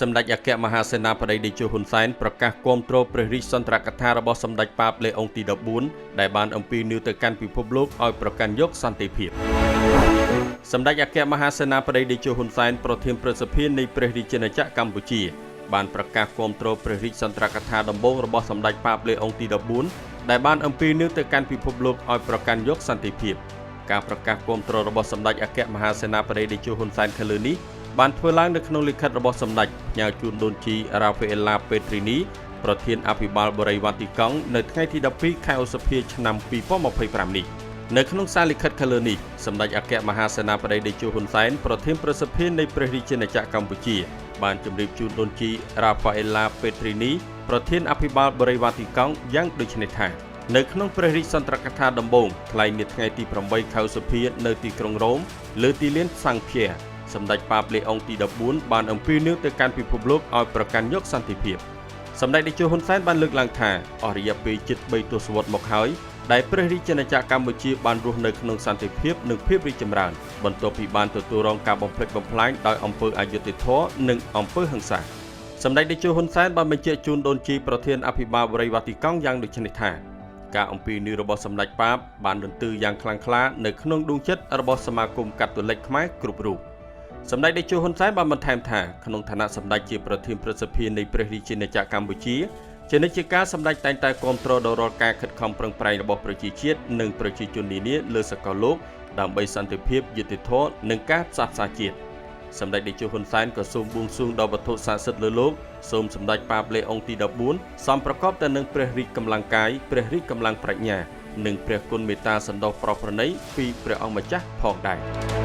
សម្ដេចអគ្គមហាសេនាបតីតេជោហ៊ុនសែនប្រកាសគាំទ្រព្រះរាជសន្ទរកថារបស់សម្ដេចប៉ាបលេអុងទី14ដែលបានអំពាវនាវទៅកាន់ពិភពលោកឲ្យប្រកាន់យកសន្តិភាពសម្ដេចអគ្គមហាសេនាបតីតេជោហ៊ុនសែនប្រធានព្រឹទ្ធសភានៃព្រះរាជាណាចក្រកម្ពុជាបានប្រកាសគាំទ្រព្រះរាជសន្ទរកថាដំបូងរបស់សម្ដេចប៉ាបលេអុងទី14ដែលបានអំពាវនាវទៅកាន់ពិភពលោកឲ្យប្រកាន់យកសន្តិភាពការប្រកាសគាំទ្ររបស់សម្ដេចអគ្គមហាសេនាបតីតេជោហ៊ុនសែនខាងលើនេះបានធ្វើឡើងនៅក្នុងលិខិតរបស់សម្ដេចផ្ញើជូនដូនជីរ៉ាហ្វេអេឡាពេត្រីនីប្រធានអភិបាលបរិយវ៉ាទីកង់នៅថ្ងៃទី12ខែឧសភាឆ្នាំ2025នេះនៅក្នុងសារលិខិតខាងលើនេះសម្ដេចអគ្គមហាសេនាបតីតេជោហ៊ុនសែនប្រធានព្រឹទ្ធសភានៃព្រះរាជាណាចក្រកម្ពុជាបានជម្រាបជូនដូនជីរ៉ាហ្វាអេឡាពេត្រីនីប្រធានអភិបាលបរិយវ៉ាទីកង់យ៉ាងដូចនេះថានៅក្នុងព្រះរាជសន្ទរកថាដំបូងថ្លែងនាថ្ងៃទី8ខែឧសភានៅទីក្រុងរ៉ូមលើទីលានសាំងភៀសម្ដេចប៉ាបលេអុងទី14បានអំពាវនាវទៅកាន់ពិភពលោកឲ្យប្រកាន់យកសន្តិភាពសម្ដេចតេជោហ៊ុនសែនបានលើកឡើងថាអស់រយៈពេលជិត3ទសវត្សរ៍មកហើយដែលព្រះរាជាណាចក្រកម្ពុជាបានរស់នៅក្នុងសន្តិភាពនិងភាពរីកចម្រើនបន្ទាប់ពីបានទទួលរងការបំផ្លិចបំផ្លាញដោយអំពើអយុត្តិធម៌និងអំពើហិង្សាសម្ដេចតេជោហ៊ុនសែនបានបញ្ជាក់ជូនដូនជីប្រធានអភិបាលបរិយវ៉ាទីកង់យ៉ាងដូចនេះថាការអំពាវនាវរបស់សម្ដេចប៉ាបបានរន្ទឺយ៉ាងខ្លាំងក្លានៅក្នុងដួងចិត្តរបស់សមាគមកាតូលិកខ្មែរគ្រប់រូបសម្ដេចតេជោហ៊ុនសែនបានបន្ថែមថាក្នុងឋានៈសម្ដេចជាប្រធានព្រឹទ្ធសភានៃព្រះរាជាណាចក្រកម្ពុជាជានិច្ចការសម្ដេចតែងតែគាំទ្រដល់រាល់ការខិតខំប្រឹងប្រែងរបស់ប្រជាជាតិនិងប្រជាជននានាលើសកលលោកដើម្បីសន្តិភាពយុត្តិធម៌និងការផ្សះផ្សាជាតិសម្ដេចតេជោហ៊ុនសែនក៏សូមបួងសួងដល់វត្ថុស័ក្តិសិទ្ធិលើលោកសូមសម្ដេចប៉ាបលេអុងទី14សំប្រកបទៅនឹងព្រះរាជកម្លាំងកាយព្រះរាជកម្លាំងប្រាជ្ញានិងព្រះគុណមេត្តាសន្តោសប្រោសប្រណីពីព្រះអង្គម្ចាស់ផងដែរ